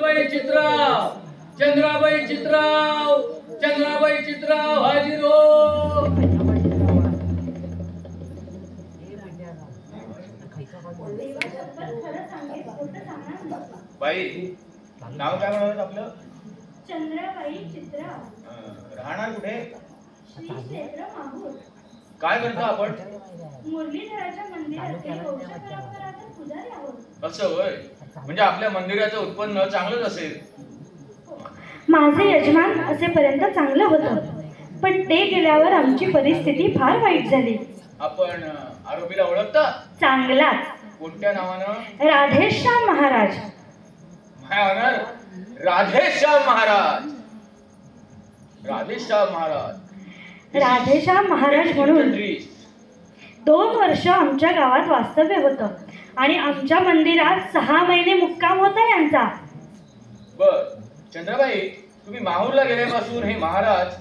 चंद्राबाई चित्राव, चंद्राबाई चित्राव, चंद्राबाई चित्राव हाजीर हो. बाई नाव काय म्हणाल आपलं? चंद्राबाई चित्राव. राहणार कुठे? श्री क्षेत्र माहूर. काय करतो आपण? मुरलीधराच्या मंदिरातील वंश परंपरागत पुजारी आहोत. असं होय. म्हणजे आपल्या मंदिराचं उत्पन्न चांगलंच असेल. माझे यजमान असेपर्यंत चांगलं होतं, पण ते गेल्यावर आमची परिस्थिती फार वाईट झाली. आपण आरोपीला ओळखता? चांगलाच. कोणत्या नावानं? राधेश्याम महाराज. काय होणार? राधेश्याम महाराज. राधेश्याम महाराज. राधेश्याम महाराज म्हणून 2 वर्ष आमच्या गावात वास्तव्य होतं आणि आमच्या मंदिरात 6 महिने मुक्काम होता यांचा. बर चंद्राबाई, तुम्ही माहूरला गेल्यापासून हे महाराज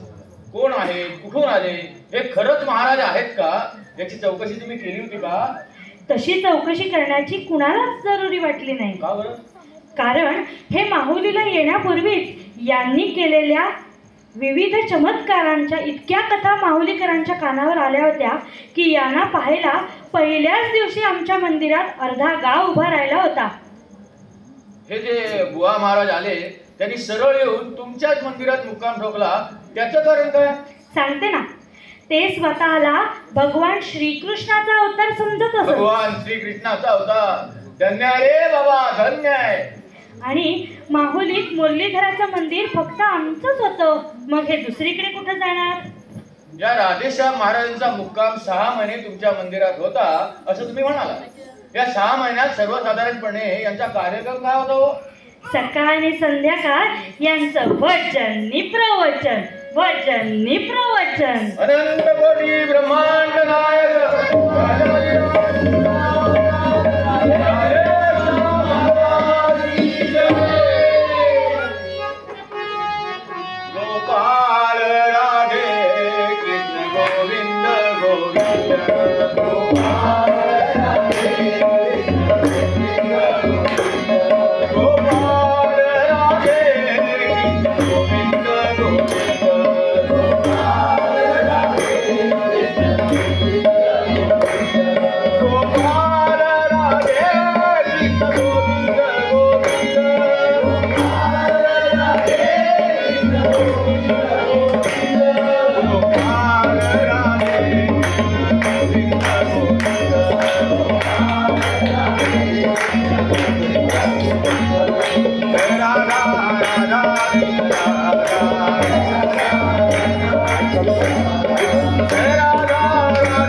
कोण आहेत, कुठून आले, हे खरंच महाराज आहेत का, याची चौकशी तुम्ही केली होती का? तशी चौकशी करण्याची कुणालाच जरुरी वाटली नाही. का बरं? कारण हे माहुलीला येण्यापूर्वीच यांनी केलेल्या विविध चमत्कारांच्या इतक्या कथा माहुलीकरांच्या कानावर आल्या होत्या की यांना पाहायला पहिल्याच दिवशी आमच्या मंदिरात अर्धा गाव उभा राहिला होता. हे जे बुवा महाराज आले त्यांनी सरळ येऊन तुमच्याच मंदिरात मुक्काम ठोकला, त्याचं कारण काय? सांगते ना. ते स्वतःला भगवान श्रीकृष्णाचा अवतार समजत असत. भगवान श्रीकृष्णाचा अवतार. धन्य आहे रे बाबा, धन्य आहे. आणि माहुलीत मुरलीधराचं मंदिर फक्त आमचंच होतं, मग हे दुसरीकडे कुठं जाणार? या राधेश्याम महाराजांचा मुक्काम 6 महिने तुमच्या मंदिरात होता असं तुम्ही म्हणाला. या 6 महिन्यात सर्वसाधारणपणे यांचा कार्यक्रम काय होता हो? सकाळ आणि संध्याकाळ यांचं वचन नि प्रवचन, वचन नि प्रवचन. अनंत कोटी ब्रह्मांड नायक गोपाल राधे कृष्ण गोविंद गोविंद गोपाल राधे गोपाल राधे कृष्ण गोविंद गोविंद गोपाल राधे गोपाल राधे कृष्ण गोविंद गोविंद गोपाल राधे कृष्ण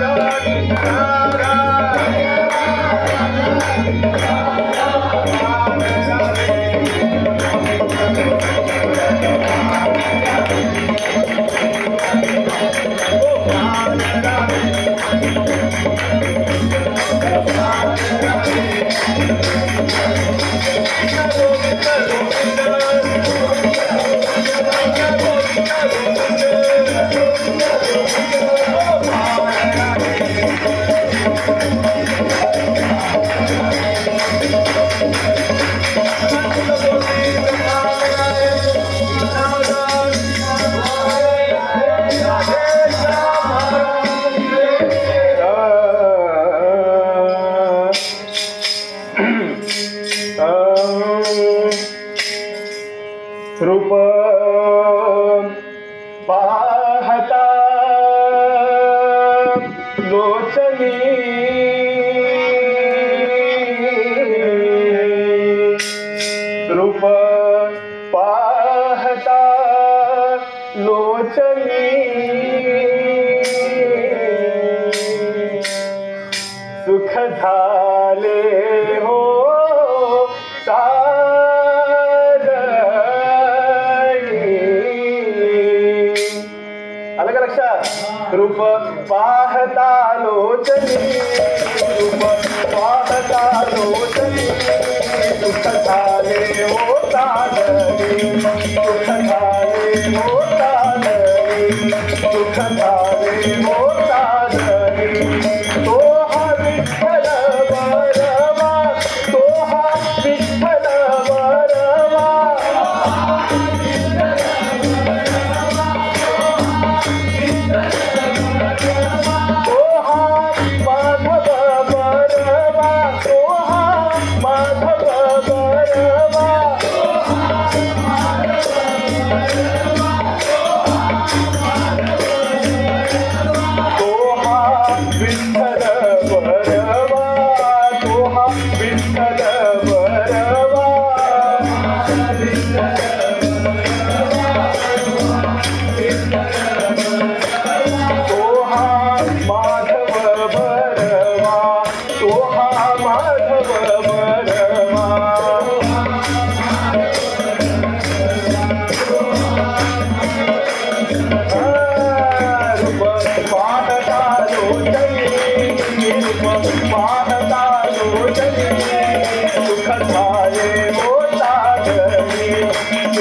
गोविंद गोविंद गोपाल राधे गोविंद रूप पाहता लोचनी रूप पाहता लोचनी सुख झाले हो अलग लक्षात. रूप पाहता लोचनी, रूप पाहता लोचनी, सुख झाले होता नवी, सुख झाले होता नवी, सुख झाले होता नवी. तो हा विठ्ठल बरवा, तो हा विठ्ठल बरवा.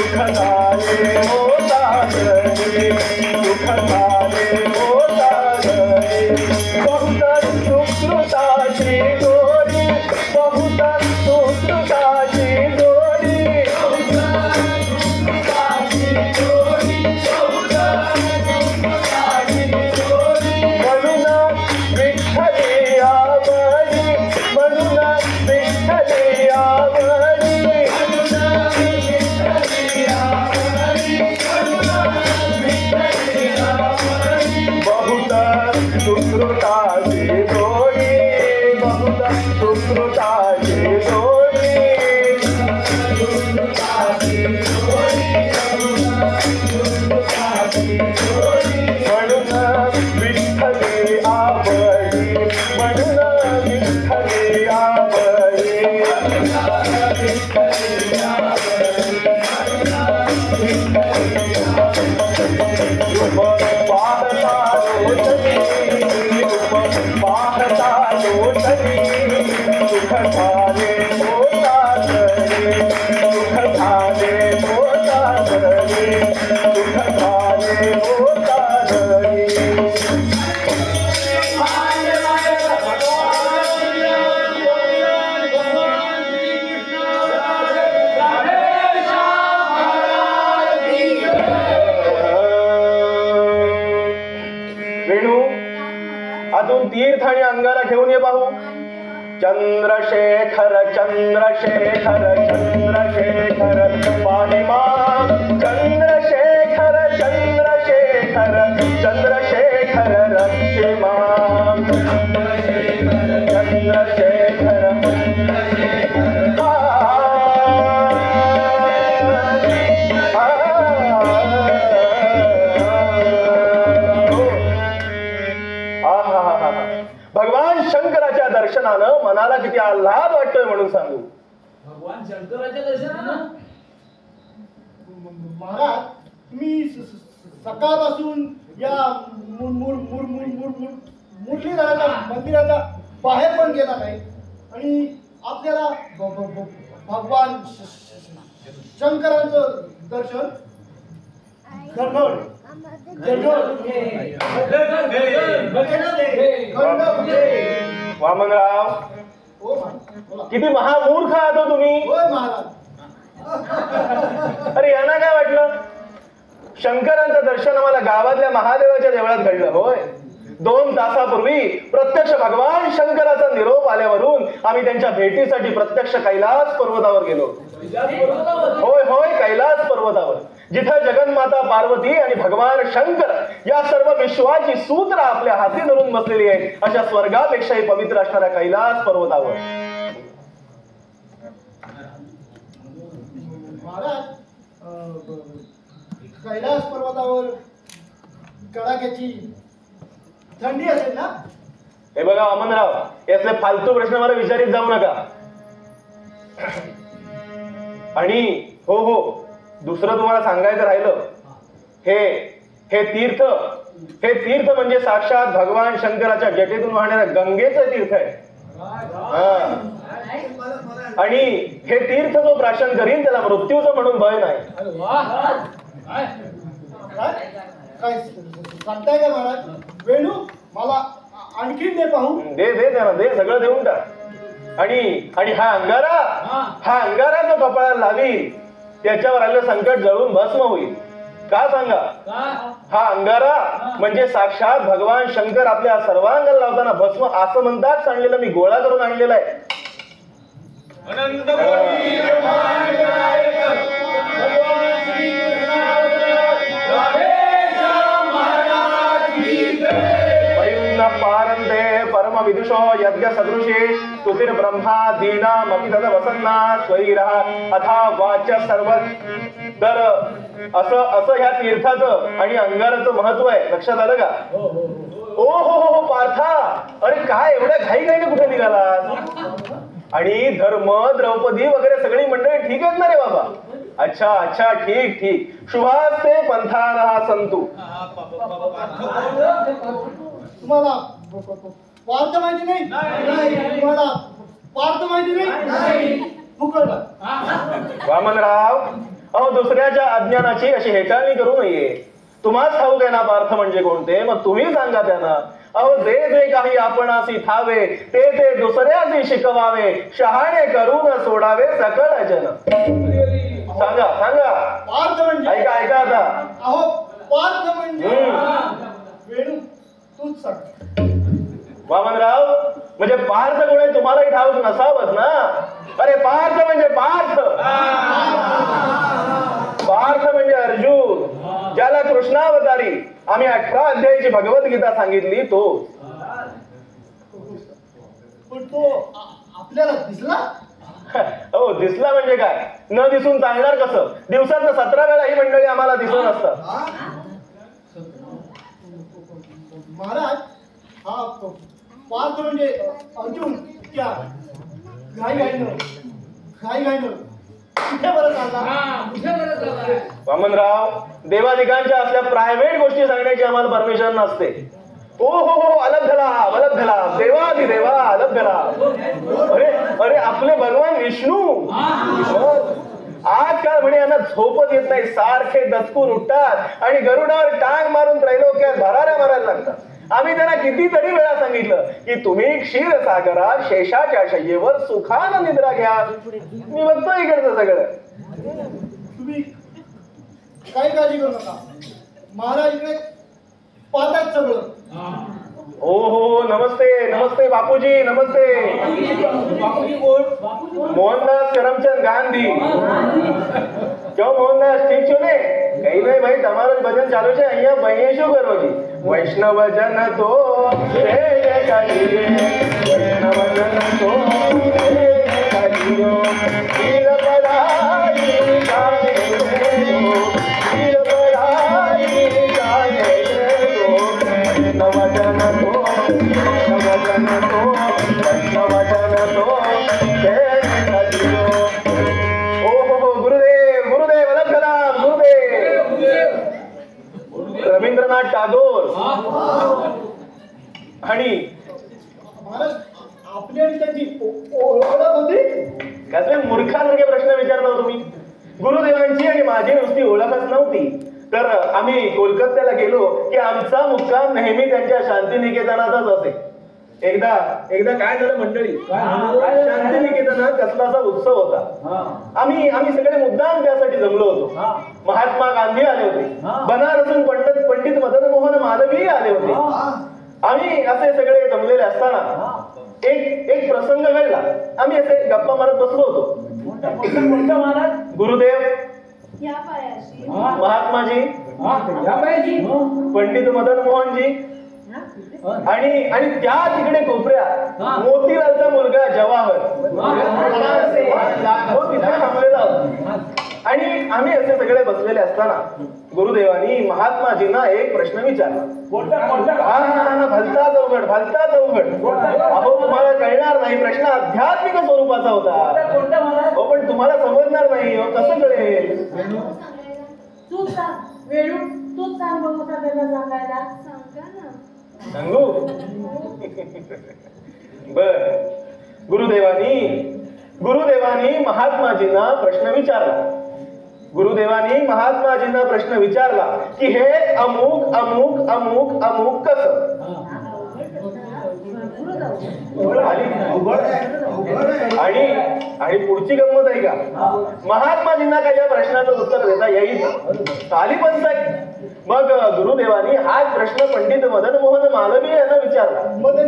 सुख झाले होता घरी, सुख झाले होता घरी. बहुत सुकृताची जोडी, बहुत सुकृताची जोडी, म्हणून विठ्ठली आवडी, म्हणून विठ्ठली आवडी. बहुत सुकृताची जोडी, बहुत सुकृताची जोडी. म्हणून विठ्ठली आवडी, म्हणून विठ्ठली आवडी. पाहता लोचनी, पाहता लोचनी, सुख झाले होता घरी, सुख झाले होता घरी, सुख झाले होता घरी. वेणू, अजून तीर्थ आणि अंगारा घेऊन ये पाहू. चंद्रशेखर चंद्रशेखर चंद्रशेखर पाणिमा, चंद्रशेखर चंद्रशेखर चंद्रशेखर रक्षिमा, चंद्रशेखर भगवान शंकराच्या दर्शनानं मनाला किती आल्हाद वाटतोय म्हणून सांगू. भगवान शंकराच्या दर्शनानं महाराज मी सकाळपासून या मुरलीधराच्या मंदिराच्या बाहेर पण गेला नाही आणि आपल्याला भगवान शंकरांचं दर्शन घडघड वामनराव, हो बोला. किती महामूर्ख आहात हो तुम्ही. होय महाराज. अरे यांना काय वाटलं, शंकरांचं दर्शन आम्हाला गावातल्या महादेवाच्या देवळात घडलं होय. 2 तासापूर्वी प्रत्यक्ष भगवान शंकराचा निरोप आल्यावरून आम्ही त्यांच्या भेटीसाठी प्रत्यक्ष कैलास पर्वतावर गेलो. होय होय, कैलास पर्वतावर, जिथं जगन्माता पार्वती आणि भगवान शंकर या सर्व विश्वाची सूत्र आपल्या हाती धरून बसलेली आहे, अशा स्वर्गापेक्षाही पवित्र असणाऱ्या कैलास पर्वतावर. महाराज कैलास पर्वतावर कडाक्याची थंडी असेल ना. हे बघा वामनराव, यातले फालतू प्रश्न मला विचारित जाऊ नका. आणि हो हो, दुसरं तुम्हाला सांगायचं राहिलं, हे तीर्थ म्हणजे साक्षात भगवान शंकराच्या जटेतून वाहणाऱ्या गंगेचं तीर्थ आहे. आणि हे तीर्थ जो प्राशन करीन त्याला मृत्यूचं म्हणून भय नाही. अरे वाह, काय सांगताय का महाराज. वेणू मला आणखीन दे पाहू. दे त्यांना दे, सगळं देऊन टाक. आणि हा अंगारा जो कपाळाला लावी त्याच्यावर आलेलं संकट जळून भस्म होईल. का सांगा. हा अंगारा म्हणजे साक्षात भगवान शंकर आपल्या सर्वांगाला लावताना भस्म असं म्हणतात सांडलेलं मी गोळा करून आणलेला आहे. अनंत कोटी ब्रह्मांड नायक भगवान श्री राधेश्याम महाराज की जय. वैन्न पारंते परम विदुषो यज्ञ सदृशे स्तुतिर ब्रह्मा दीनामपि तद वसन्ना स्वैरः अथा वाच्य सर्व. तर असं ह्या तीर्थाचं आणि अंगाराचं महत्व आहे. लक्षात आलं का. ओ हो पार्था, अरे काय एवढ्या घाईघाईने कुठे निघाला. आणि धर्म द्रौपदी वगैरे सगळी मंडळी ठीक आहेत ना रे बाबा. अच्छा ठीक. शुभास्ते पंथानः सन्तु. तुम्हाला पार्थ माहिती नाही. तुम्हाला पार्थ माहिती नाही. फुकट. वामनराव, अहो दुसऱ्याच्या अज्ञानाची अशी हेटाळणी करू नये. तुम्हाच ठाऊक आहे ना पार्थ म्हणजे कोणते, मग तुम्ही सांगा त्यांना. अहो जे जे काही आपणासी ठावे ते ते दुसऱ्यासी शिकवावे, शहाणे करून सोडावे सकळ जन. सांगा सांगा. पार्थ म्हणजे ऐका ऐका आता. अहो पार्थ म्हणजे वेणू तूच सांग. वामनराव म्हणजे पार्थ कोण आहे तुम्हालाही ठाऊक नसावंच ना. अरे पार्थ म्हणजे पार्थ. पार्थ म्हणजे अर्जुन, ज्याला कृष्णावतारी आम्ही 18 अध्यायाची भगवद्गीता सांगितली तो. पण तो आपल्याला दिसला. हो दिसला म्हणजे काय, न दिसून चालणार कसं. दिवसात 17 वेळा ही मंडळी आम्हाला दिसून असतात. महाराज हा पार्थ म्हणजे अर्जुन त्या घाई घाईनं कुठे बरं चालला. वामनराव देवादिकांच्या असल्या प्रायव्हेट गोष्टी सांगण्याची आम्हाला परमिशन नसते. ओ हो अलभ्य लाभ देवादिदेवा अलभ्य लाभ. अरे अरे आपले भगवान विष्णू आजकाल म्हणे यांना झोपच येत नाही, सारखे दचकून उठतात आणि गरुडावर टांग मारून त्रैलोक्यात भराऱ्या मारायला लागतात. आम्ही त्यांना कितीतरी वेळा सांगितलं की तुम्ही क्षीरसागरात शेषाच्या शय्येवर सुखानं निद्रा घ्या. मी बघतो इकडचं सगळं. तुम्ही काही काळजी करू नका. महाराज इकडे पाहतात सगळं. ओ हो नमस्ते नमस्ते बापूजी नमस्ते. मोहनदास करमचंद गांधी. क्यों मोहनदास ठीक છો ને? કઈ નહીં ભાઈ તમારું જ ભજન ચાલુ છે અહીંયા. ભાઈએ શું કરવો છે? વૈષ્ણવ જન તો વૈષ્ણવ જન તો વીર પરાઈ જાને વીર પરાઈ જાને વૈષ્ણવ જન તો વૈષ્ણવ જન તો रवींद्रनाथ टागोर. आणि महाराज आपली आणि त्यांची ओळख होती. कसले मूर्खासारखे प्रश्न विचारता तुम्ही. गुरुदेवांची आणि माझी नुसती ओळखच नव्हती, तर आम्ही कोलकात्याला गेलो की आमचा मुक्काम नेहमी त्यांच्या शांतिनिकेतनातच असे. एकदा काय झालं मंडळी, शांतिनिकेतनात कसलाचा उत्सव होता. आम्ही सगळे मुद्दाम त्यासाठी जमलो होतो. महात्मा गांधी आले होते, बनारसून पंडित मदन मोहन मालवीय आले होते. आम्ही असे सगळे जमलेले असताना एक प्रसंग घडला. आम्ही असे गप्पा मारत बसलो होतो. गुरुदेव, महात्माजी, पंडित मदन मोहनजी आणि त्या तिकडे कोपऱ्यात मोतीलालचा मुलगा जवाहर तिथे थांबलेला होता. आणि आम्ही असे सगळे बसलेले असताना गुरुदेवांनी महात्माजींना एक प्रश्न विचारला. भलता चौघड. अहो तुम्हाला कळणार नाही, प्रश्न आध्यात्मिक स्वरूपाचा होता. हो पण तुम्हाला समजणार नाही. हो कसं कळेल? सांगू बर. गुरुदेवानी महात्माजींना प्रश्न विचारला की हे अमुक अमुक अमुक अमुक कसं. आणि पुढची गंमत आहे का, महात्माजींना काही या प्रश्नाचं उत्तर देता येईल आली पण. मग गुरुदेवांनी हाच प्रश्न पंडित मदन मोहन मालवीय यांना विचारला. उत्तर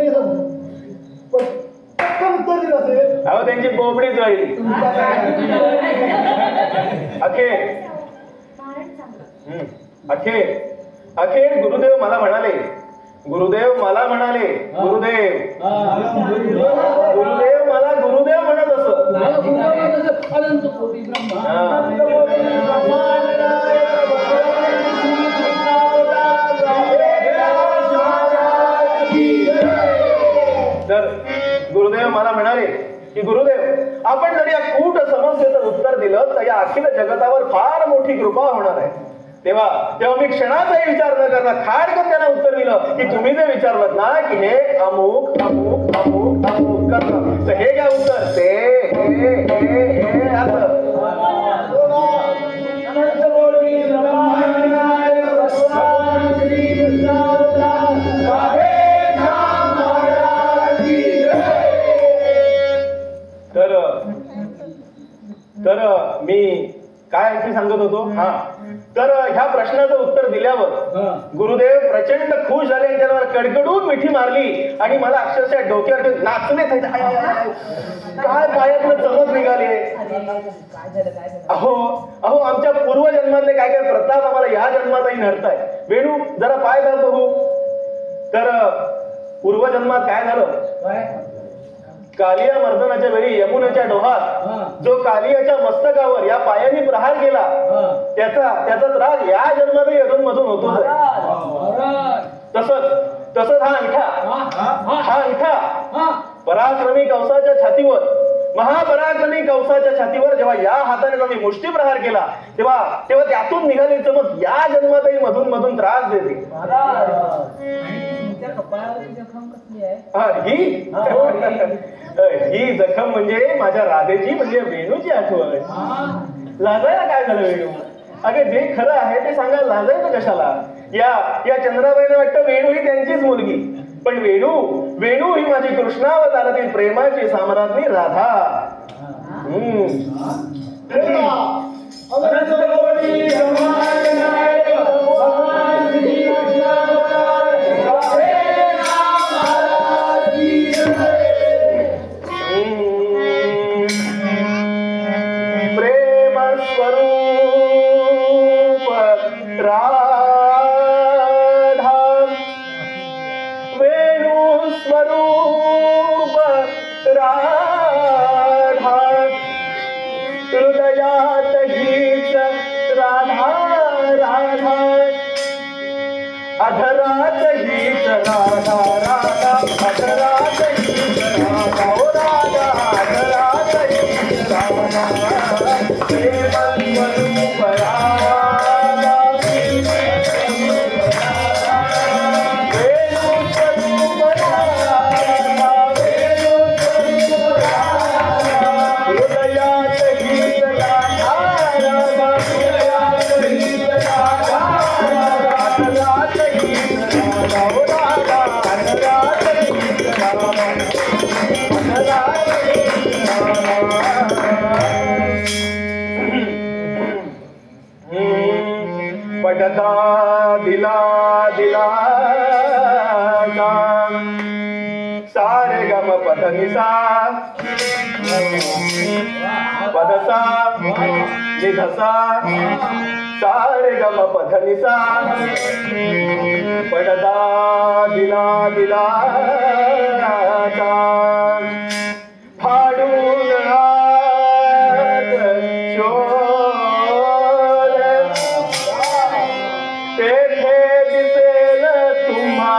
दिलं असेल. अहो त्यांची बोबडी जळली. अखेर गुरुदेव मला म्हणाले गुरुदेव मला गुरुदेव म्हणत असत. तर गुरुदेव मला म्हणाले की गुरुदेव, आपण जर या कूट समस्येचं उत्तर दिलं तर या अखिल जगतावर फार मोठी कृपा होणार आहे. तेव्हा मी क्षणाचाही विचार न करता खाडकन त्यांना उत्तर दिलं की तुम्ही जे विचारलं ना की हे अमुक अमुक अमुक अमुक कसं, तर हे काय उत्तर ते हे असं. काय आणखी सांगत होतो हा तर ह्या प्रश्नाचं उत्तर दिल्यावर गुरुदेव प्रचंड खुश झाले आणि त्यावर कडकडून मिठी मारली आणि मला अक्षरशः डोक्यावर नाचले काय पायातनं चमक निघाली. अहो अहो आमच्या पूर्वजन्मातले काय काय प्रताप आम्हाला या जन्मातही नडताय. वेणू जरा पाय दाब बघू. तर पूर्वजन्मात काय झालं कालिया मर्दनाच्या वेळी यमुनेच्या डोहात जो कालियाच्या मस्तकावर या पायाने प्रहार केला त्याचा त्रास या जन्मातही अधूनमधून होतो. तसंच हा अंगठा पराक्रमी कंसाच्या छातीवर महापराक्रमी कंसाच्या छातीवर जेव्हा या हाताने मी मुष्टी प्रहार केला तेव्हा त्यातून निघाली चमक या जन्मातही मधून मधून त्रास देते. ही जखम म्हणजे माझ्या राधेची म्हणजे वेणूची आठवण. लाजायला काय झालं वेणू? अगे जे खरं आहे ते सांगायला लाजायचं कशाला? या चंद्राबाईने वाटतं वेणू ही त्यांचीच मुलगी पण वेणू ही माझी कृष्णावतारातील प्रेमाची साम्राज्ञी राधा. प्रेम स्वरूप राधा वेणू स्वरूप राधा हृदयात हीच राधा राधा अधरात हीच राधा राधा अधरात हीच राधा ओ राधा अधरात हीच राधा प्रेम स्वरूप राधा पटता दिला दिला सारे गम पधनिसा पदसा निधसा सारे गम पधनिसा पटता दिला दिला फाडून हात शोध तेथे दिसेल तुम्हा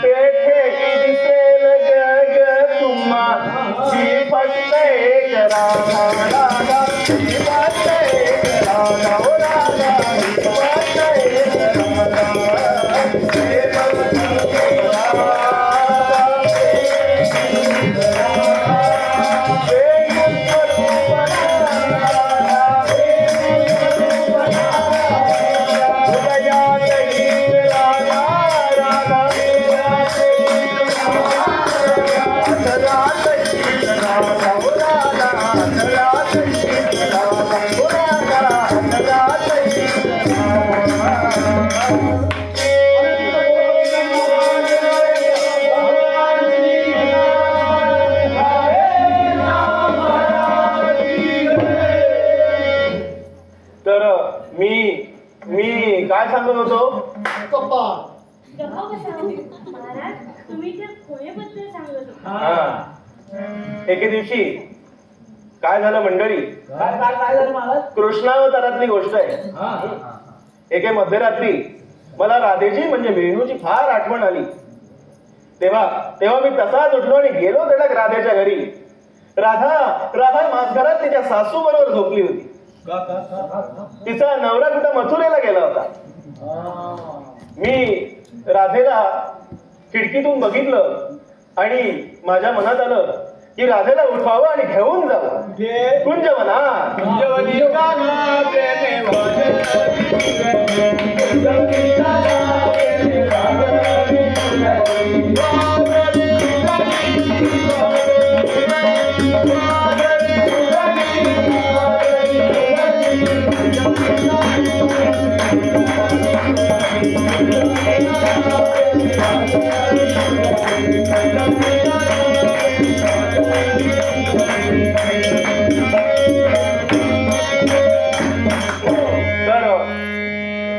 तेथे दिसेल गग तुम्हा जी फक्त एक राधा राधा जी फक्त एक राधा ओ राधा जी फक्त एक राधा काय सांगत होतो? महाराज तुम्ही त्या खोयेबद्दल सांगत होता. एके दिवशी काय झालं मंडळी? काय झालं महाराज? कृष्णावतारातली गोष्ट आहे. एके मध्यरात्री मला राधेची म्हणजे वेणूची फार आठवण आली. तेव्हा मी तसाच उठलो आणि गेलो धडक राधेच्या घरी. राधा माझघरात तिच्या सासू बरोबर झोपली होती. तिचा नवरा कुठं मथुरेला गेला होता. मी राधेला खिडकीतून बघितलं आणि माझ्या मनात आलं की राधेला उठवावं आणि घेऊन जावं कुंजवनात.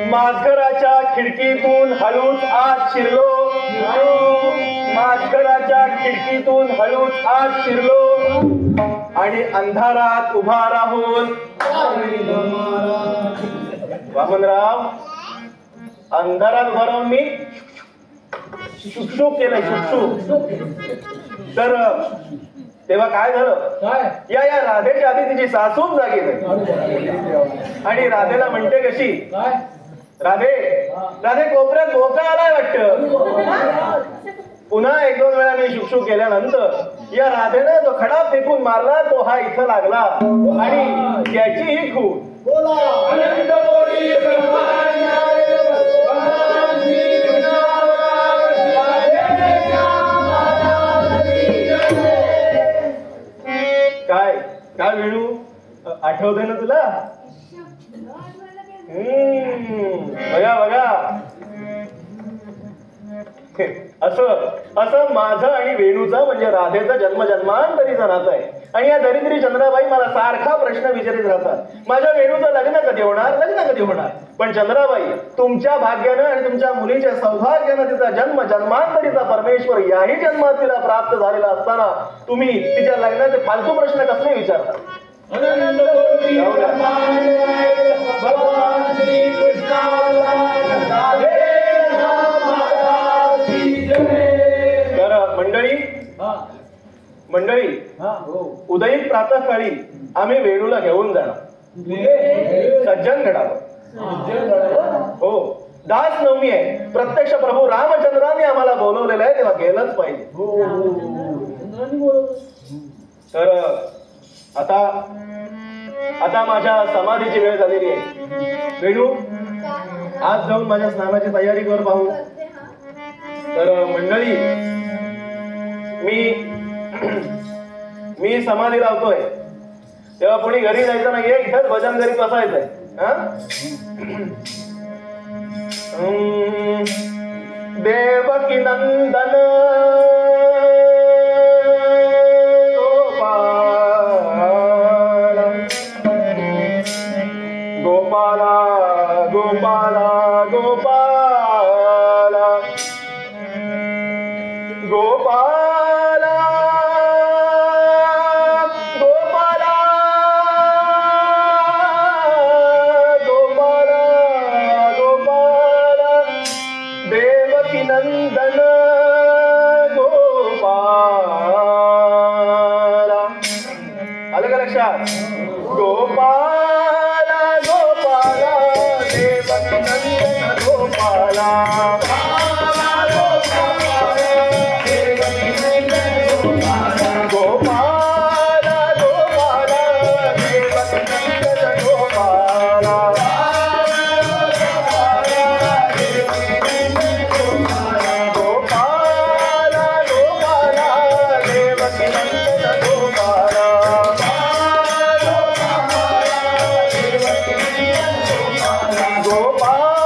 माझघराच्या खिडकीतून हळूच आत शिरलो, माझघराच्या खिडकीतून हळूच आत शिरलो आणि अंधारात उभा राहून वामनराव अंधारात उभा राहून मी शुकशुक केलं, शुकशुक. तर तेव्हा काय झालं, काय या राधेच्या आधी तिची सासूच जागी नाही आणि राधेला म्हणते कशी, काय राधे राधे कोपऱ्यात धोका आलाय वाटत. पुन्हा एक दोन वेळा मी शुकशुक केल्यानंतर या राधेने जो खडा फेकून मारला तो हा इथं लागला आणि त्याचीही खून. काय काय वेणू आठवतंय ना तुला? बघा बघा असं माझं आणि वेणूचं म्हणजे राधेचं जन्मजन्मांतरीचं नातं आहे. आणि या दरिद्री चंद्राबाई मला सारखा प्रश्न विचारित राहतात, माझ्या वेणूचं लग्न कधी होणार, लग्न कधी होणार. पण चंद्राबाई तुमच्या भाग्यानं आणि तुमच्या मुलीच्या सौभाग्यानं तिचा जन्म जन्मांतरीचा परमेश्वर याही जन्मात तिला प्राप्त झालेला असताना तुम्ही तिच्या लग्नाचे फालतू प्रश्न कसले विचारता? भगवान श्री तर मंडळी उदयीत प्रातःकाळी आम्ही वेणूला घेऊन जाणार सज्जनगडावर. हो, दास नवमी आहे, प्रत्यक्ष प्रभू रामचंद्रांनी आम्हाला बोलवलेलं आहे, तेव्हा गेलंच पाहिजे. तर आता माझ्या समाधीची वेळ झालेली आहे. वेणू आज जाऊन माझ्या स्नानाची तयारी कर पाहू. तर मंडळी मी समाधी लावतोय तेव्हा कोणी घरी जायचं नाहीये, इथंच भजन करीत बसायचंय. देवकी नंदन गोपाला गोपाला गोपाला गोपाला गोपाला गोपाला गोपाला देवकी नंदन गोपाला. आलं का लक्षात? गोपाला गोपाला देवकी नंदन गोपाला. गोपाल